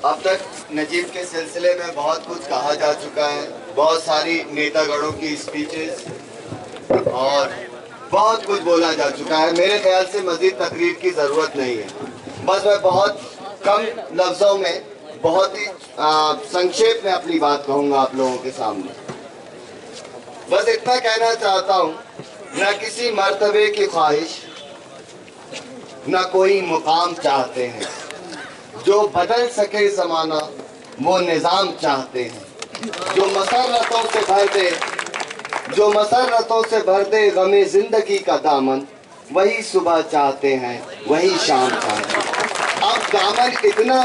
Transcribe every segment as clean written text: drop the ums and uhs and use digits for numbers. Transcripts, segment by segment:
अब तक नजीब के सिलसिले में बहुत कुछ कहा जा चुका है, बहुत सारी नेतागणों की स्पीचेस और बहुत कुछ बोला जा चुका है। मेरे ख्याल से मजीद तकरीर की ज़रूरत नहीं है। बस मैं बहुत कम लफ्ज़ों में बहुत ही संक्षेप में अपनी बात कहूँगा आप लोगों के सामने। बस इतना कहना चाहता हूँ, न किसी मर्तबे की ख्वाहिश न कोई मुकाम चाहते हैं, जो बदल सके ज़माना वो निज़ाम चाहते हैं। जो मसरतों से भर दे गमे ज़िंदगी का दामन, वही सुबह चाहते हैं, वही शाम चाहते हैं। अब दामन इतना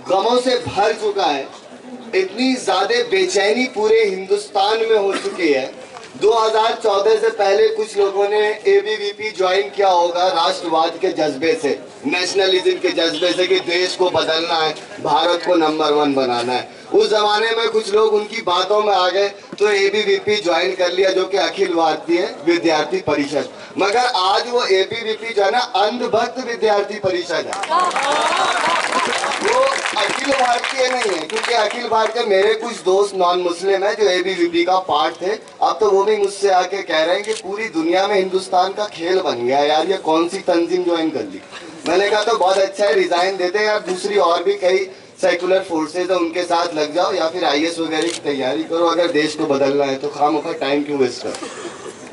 गमों से भर चुका है, इतनी ज़्यादा बेचैनी पूरे हिंदुस्तान में हो चुकी है। 2014 से पहले कुछ लोगों ने एबीवीपी ज्वाइन किया होगा राष्ट्रवाद के जज्बे से, नेशनलिज्म के जज्बे से कि देश को बदलना है, भारत को नंबर 1 बनाना है। उस जमाने में कुछ लोग उनकी बातों में आ गए तो एबीवीपी ज्वाइन कर लिया, जो कि अखिल भारतीय विद्यार्थी परिषद। मगर आज वो एबीवीपी जो है ना, अंधभक्त विद्यार्थी परिषद है, वो अखिल भारतीय नहीं है। क्योंकि अखिल भारतीय मेरे कुछ दोस्त नॉन मुस्लिम है जो एबीवीपी का पार्ट थे, अब तो वो भी मुझसे आके कह रहे हैं कि पूरी दुनिया में हिंदुस्तान का खेल बन गया यार, ये कौन सी तंजीम ज्वाइन कर ली। मैंने कहा तो बहुत अच्छा है, रिजाइन देते यार, दूसरी और भी कई सेकुलर फोर्सेज है उनके साथ लग जाओ, या फिर आईएएस वगैरह की तैयारी करो। अगर देश को बदलना है तो खामखा टाइम क्यों वेस्ट करो।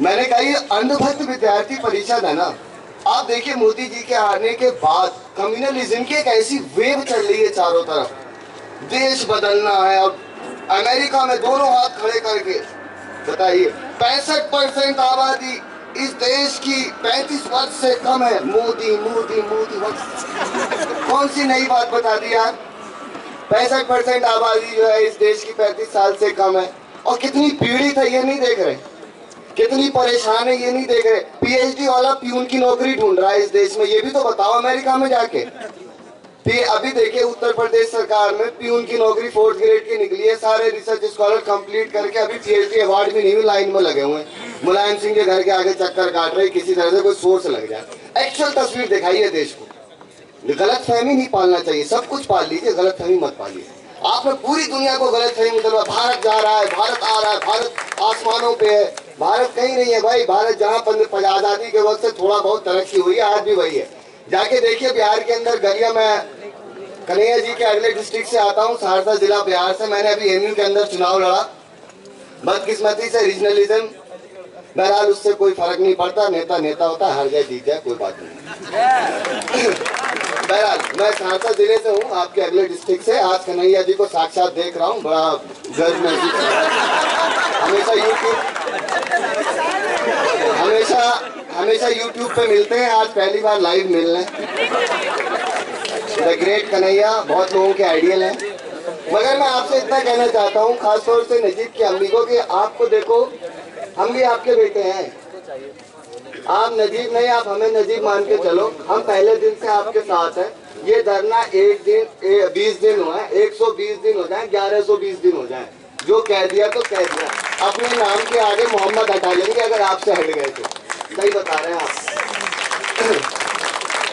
मैंने कहा ये अंधभक्त विद्यार्थी परिषद है ना। आप देखिए मोदी जी के आने के बाद कम्युनलिज्म की एक ऐसी वेव चल रही है चारों तरफ, देश बदलना है। और अमेरिका में दोनों हाथ खड़े करके बताइए 65% आबादी इस देश की 35 वर्ष से कम है। मोदी मोदी मोदी कौन सी नई बात बता दी यार। 65% आबादी जो है इस देश की 35 साल से कम है। और कितनी पीड़ित है ये नहीं देख रहे, कितनी परेशान है ये नहीं देख रहे। पीएचडी वाला प्यून की नौकरी ढूंढ रहा है इस देश में, ये भी तो बताओ अमेरिका में जाके। फिर अभी देखिए उत्तर प्रदेश सरकार में प्यून की नौकरी 4th ग्रेड की निकली है, सारे रिसर्च स्कॉलर कंप्लीट करके अभी पीएचडी अवार्ड भी नहीं हुई, लाइन में लगे हुए हैं। मुलायम सिंह के घर के आगे चक्कर काट रहे, किसी तरह से कोई सोर्स लग जाए। एक्चुअल तस्वीर दिखाइए देश को। गलत फहमी नहीं पालना चाहिए, सब कुछ पाल लीजिए, गलत फहमी मत पालिए। आपने पूरी दुनिया को गलत फहमी दिलवा, भारत जा रहा है, भारत आ रहा है, भारत आसमानों पे है। भारत कहीं नहीं है भाई। भारत जहाँ आजादी के वक्त से थोड़ा बहुत तरक्की हुई है, आज भी वही है। जाके देखिए बिहार के अंदर गलियां। मैं कन्हैया जी के अगले डिस्ट्रिक्ट से आता हूँ, सहरसा जिला बिहार से। मैंने अभी एमयू के अंदर चुनाव लड़ा, बदकिस्मती से रीजनलिज्म, बहरहाल उससे कोई फर्क नहीं पड़ता, नेता नेता होता है, हार जाए जीत जाए कोई बात नहीं। बहरहाल मैं सहरसा जिले से हूँ, आपके अगले डिस्ट्रिक्ट से। आज कन्हैया जी को साक्षात देख रहा हूँ, बड़ा गर्व महसूस कर रहा हूँ। हमेशा यूट्यूब पे मिलते हैं, आज पहली बार लाइव मिल रहे हैं। द ग्रेट कन्हैया बहुत लोगों के आइडियल हैं। मगर मैं आपसे इतना कहना चाहता हूँ, खासतौर से नजीब की अम्मी को, कि आपको देखो, हम भी आपके बेटे हैं। आप नजीब नहीं, आप हमें नजीब मान के चलो। हम पहले दिन से आपके साथ हैं। ये धरना 20 दिन हुआ है, 120 दिन हो जाए, 1120 दिन हो जाए, जो कह दिया तो कह दिया। अपने नाम के आगे मोहम्मद हटा लेंगे अगर आपसे हट गए तो। सही बता रहे हैं आप।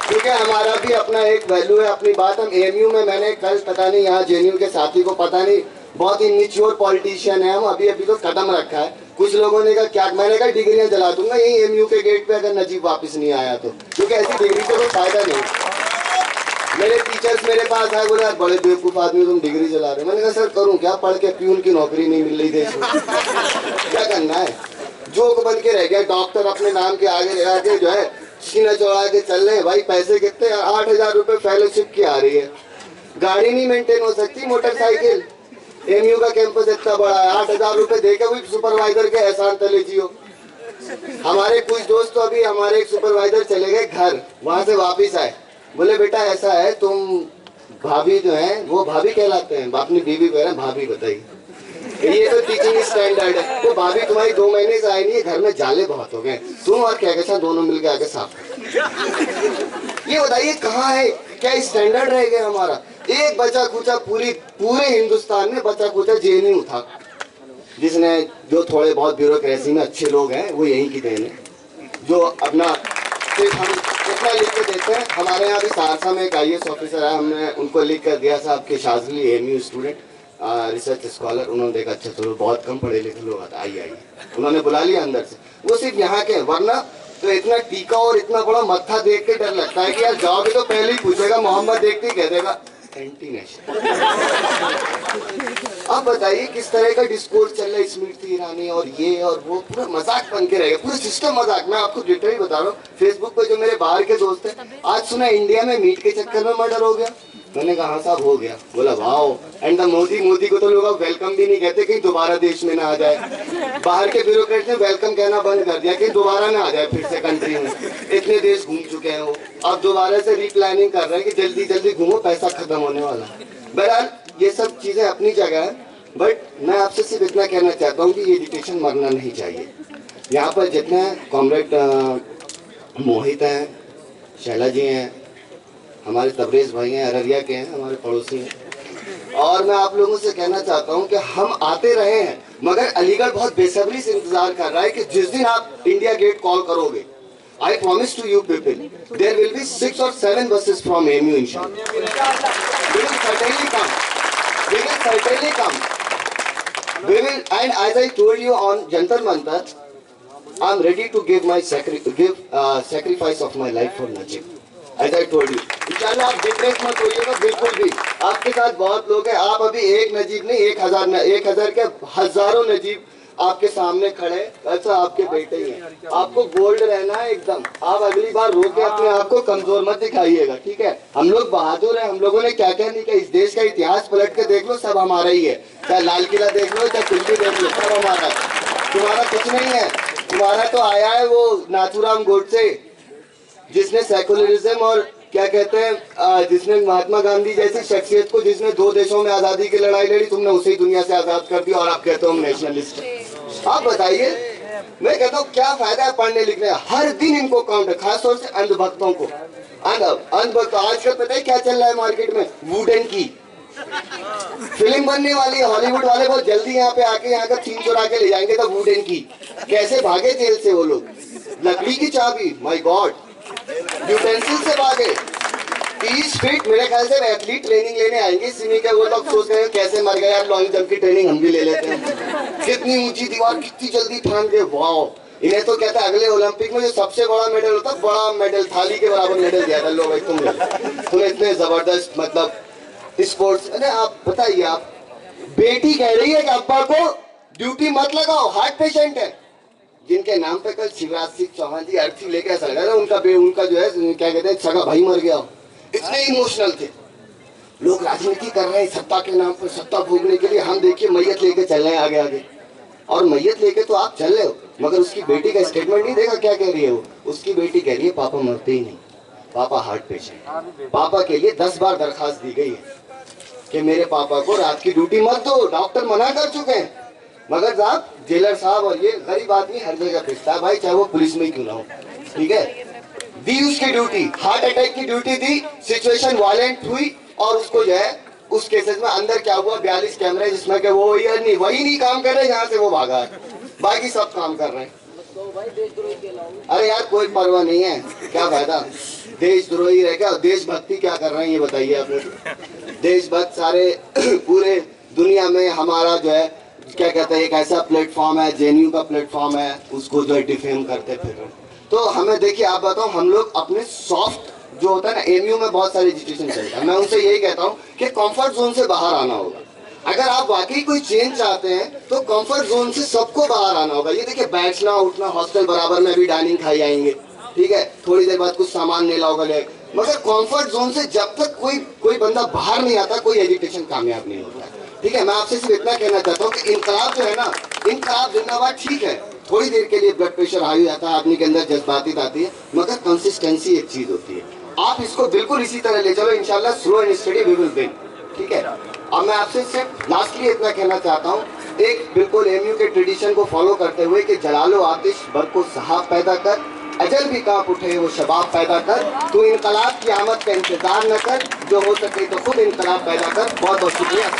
क्योंकि हमारा भी अपना एक वैल्यू है, अपनी बात। हम एएमयू में, मैंने कल पता नहीं यहाँ जेएनयू के साथी को पता नहीं, बहुत ही मैच्योर पॉलिटिशियन है हम, अभी तो कदम रखा है। कुछ लोगों ने कहा क्या, मैंने कहा डिग्रियां जला दूंगा यही एएमयू के गेट पे अगर नजीब वापस नहीं आया तो, क्योंकि ऐसी डिग्री से कोई फायदा नहीं। मेरे टीचर्स मेरे पास आए, बोले यार बड़े बेवकूफ आदमी तुम डिग्री जला रहे हो। मैंने कहा सर करूँ क्या, पढ़ के प्यून की नौकरी नहीं मिल रही देश में, क्या करना है। जोक बन के रह गया। डॉक्टर अपने नाम के आगे लगा के जो है सीना चौड़ा के चल रहे हैं। भाई पैसे कितने, 8,000 रुपए फेलोशिप की आ रही है। गाड़ी नहीं मेंटेन हो सकती, मोटरसाइकिल। एमयू का कैंपस इतना बड़ा है, 8,000 रुपए देके भी सुपरवाइजर के एहसान तले जियो। हमारे कुछ दोस्त तो अभी, हमारे एक सुपरवाइजर चले गए घर, वहां से वापिस आए, बोले बेटा ऐसा है, तुम भाभी जो है वो भाभी कहलाते हैं, अपनी बीवी कह रहे हैं भाभी, बताइए ये तो टीचिंग स्टैंडर्ड है। तो भाभी तुम्हारी 2 महीने से आई नहीं है, घर में जाले बहुत हो गए, तुम और क्या कैसा दोनों मिलकर आके साफ। ये बताइए कहाँ है, क्या स्टैंडर्ड रह गया हमारा। एक बचा खुचा पूरे हिंदुस्तान में बचा खुचा जेएनयू था, जिसने, जो थोड़े बहुत ब्यूरोक्रेसी में अच्छे लोग हैं वो यहीं की देन है, जो अपना सिर्फ हम इतना लिख के देते हैं। हमारे यहाँ भी सहरसा में एक IAS ऑफिसर है, हमने उनको लिख कर दिया साहब के Shazli AMU student research scholar. उन्होंने देखा अच्छा चलो बहुत कम पढ़े लिखे लोग आते, आइए उन्होंने बुला लिया अंदर से। वो सिर्फ यहाँ के, वरना तो इतना टीका और इतना बड़ा मत्था देख के डर लगता है कि यार जाओगे तो पहले ही पूछेगा, मोहम्मद देखते ही कह देगा एंटी नेशनल। अब बताइए किस तरह का डिस्कोर्स चल रहा है, स्मृति ईरानी और ये और वो, पूरा मजाक बन के रहेगा, पूरा सिस्टम मजाक। मैं आपको डिटेल बता रहा हूँ, फेसबुक पे जो मेरे बाहर के दोस्त हैं, आज सुना इंडिया में मीट के चक्कर में मर्डर हो गया। मैंने कहा हाँ साहब हो गया। बोला वाह। एंड द मोदी को तो लोग वेलकम भी नहीं कहते कहीं दोबारा देश में ना आ जाए। बाहर के ब्यूरोक्रेट ने वेलकम कहना बंद कर दिया कि दोबारा ना आ जाए फिर से कंट्री में। इतने देश घूम चुके हैं वो, अब दोबारा से रीप्लानिंग कर रहे हैं कि जल्दी जल्दी घूमो, पैसा खत्म होने वाला है। बहरहाल ये सब चीजें अपनी जगह है, बट मैं आपसे सिर्फ इतना कहना चाहता हूँ कि ये एजुकेशन मरना नहीं चाहिए। यहाँ पर जितने कॉमरेड मोहित हैं, शैला जी हैं, हमारे तबरेज भाई हैं, अररिया के हैं, हमारे पड़ोसी हैं, और मैं आप लोगों से कहना चाहता हूं कि हम आते रहे हैं, मगर अलीगढ़ बहुत बेसब्री से इंतजार कर रहा है कि जिस दिन आप इंडिया गेट कॉल करोगे, I promise to you people, there will be 6 or 7 buses from AMU इंशाल्लाह। We will certainly come. We will certainly come. We will, and as I told you on Jantar Mantar, I am ready to give my sacrifice of my life for Najib. As I told you, इंशाल्लाह आप depress मत होइएगा बिल्कुल भी। आपके साथ बहुत लोग हैं, आप अभी एक नजीब नहीं 1000 के हजारों नजीब आपके सामने खड़े, अच्छा आपके बेटे ही हैं। आपको बोल्ड रहना है एकदम। आप अगली बार रो के अपने आप को कमजोर मत दिखाइएगा, ठीक है। हम लोग बहादुर हैं, हम लोगों ने क्या क्या नहीं किया। इस देश का इतिहास पलट के देख लो, सब हमारा ही है। चाहे लाल किला देख लो, चाहे दिल्ली देख लो, सब हमारा है। तुम्हारा कुछ नहीं है। तुम्हारा तो आया है वो नाथूराम गोडसे, जिसने सेकुलरिज्म और क्या कहते हैं, जिसने महात्मा गांधी जैसी शख्सियत को, जिसने 2 देशों में आजादी की लड़ाई लड़ी, तुमने उसे दुनिया से आजाद कर दिया और आप कहते हो हम नेशनलिस्ट। आप बताइए, मैं कहता हूँ क्या फायदा है पढ़ने लिखने। हर दिन इनको काउंट है, खासतौर से अंधभक्तों को। अंधभक्त आजकल पता है क्या चल रहा है मार्केट में, वुडन की फिल्म बनने वाली है। हॉलीवुड वाले बहुत जल्दी यहाँ पे आके यहाँ का चीन चुरा के ले जाएंगे। तो वुडन की कैसे भागे जेल से वो लोग, लकड़ी की चाबी, माय गॉड, यूटेंसिल से भागे। 30 फीट मेरे ख्याल से एथलीट ट्रेनिंग लेने आएंगे सिमी के। वो लोग सोच रहे हैं कैसे मर गए यार, लॉन्ग जंप की ट्रेनिंग हम भी ले लेते हैं। कितनी ऊंची दीवार, कितनी जल्दी फांद गए, वाह। इन्हें तो कहता है अगले ओलंपिक में जो सबसे बड़ा मेडल होता, बड़ा मेडल थाली के बराबर मेडल दिया था। लो भाई तुम इतने जबरदस्त मतलब स्पोर्ट्स। अरे आप बताइए, आप बेटी कह रही है कि अब्बा को ड्यूटी मत लगाओ, हार्ट पेशेंट है, जिनके नाम पे कल शिवराज सिंह चौहान जी अर्थी लेके ऐसा लगा उनका जो है क्या कहते हैं सगा भाई मर गया। इतने इमोशनल थे लोग। राजनीति कर रहे हैं सत्ता के नाम पर, सत्ता भोगने के लिए। हम देखिए मैयत लेके चल रहे हैं आगे आगे, और मैयत लेके तो आप चल रहे हो, मगर उसकी बेटी का स्टेटमेंट नहीं देखा क्या कह रही है वो। उसकी बेटी कह रही है पापा मरते ही नहीं, पापा हार्ट पेशेंट। पापा के लिए 10 बार दरखास्त दी गई है कि मेरे पापा को रात की ड्यूटी मत दो, डॉक्टर मना कर चुके हैं। मगर साहब जेलर साहब और ये गरीब आदमी हर जगह पिसता है भाई, चाहे वो पुलिस में ही क्यों ना हो, ठीक है। दी उसकी ड्यूटी, हार्ट अटैक की ड्यूटी दी, सिचुएशन वायलेंट हुई, और उसको जो है उस केसेस में अंदर क्या हुआ, 42 कैमरे जिसमें कि वो वही नहीं काम कर रहे जहाँ से वो भागा है, बाकी सब काम कर रहे हैं। अरे यार कोई परवाह नहीं है, क्या फायदा, देशद्रोही रह गया। देशभक्ति क्या कर रहे हैं ये बताइए आप लोग। देशभक्त सारे पूरे दुनिया में हमारा जो है क्या कहते हैं एक ऐसा प्लेटफॉर्म है, JNU का प्लेटफॉर्म है, उसको जो है डिफेम करते फिर। तो हमें देखिए, आप बताओ, हम लोग अपने सॉफ्ट जो होता है ना, AMU में बहुत सारी एजुकेशन चलता है। मैं उनसे यही कहता हूँ कि कंफर्ट जोन से बाहर आना होगा। अगर आप वाकई कोई चेंज चाहते हैं तो कंफर्ट जोन से सबको बाहर आना होगा। ये देखिए बैठना उठना, हॉस्टल बराबर में भी डाइनिंग खाई आएंगे, ठीक है, थोड़ी देर बाद कुछ सामान ले लाओगे ले, मगर कंफर्ट जोन से जब तक कोई बंदा बाहर नहीं आता, कोई एजुकेशन कामयाब नहीं होता है, ठीक है। मैं आपसे सिर्फ इतना कहना चाहता हूँ कि इनकलाब जो है ना, इनकलाब जिंदाबाद, ठीक है, थोड़ी देर के लिए ब्लड प्रेशर हाई हो जाता है, आदमी के अंदर जज्बातियत आती है, मगर कंसिस्टेंसी एक चीज होती है। आप इसको बिल्कुल इसी तरह ले चलो, इंशाल्लाह slow and study we will win, ठीक है। अब मैं आपसे सिर्फ लास्टली इतना कहना चाहता हूँ, एक बिल्कुल AMU के ट्रेडिशन को फॉलो करते हुए कि जलालो आतिश बरको सहाब पैदा कर, अजल भी कांप उठे वो शबाब पैदा कर, तू इनकलाब की आमद का इंतजार न कर, जो हो सके तो खुद इनकलाब पैदा कर। बहुत बहुत शुक्रिया।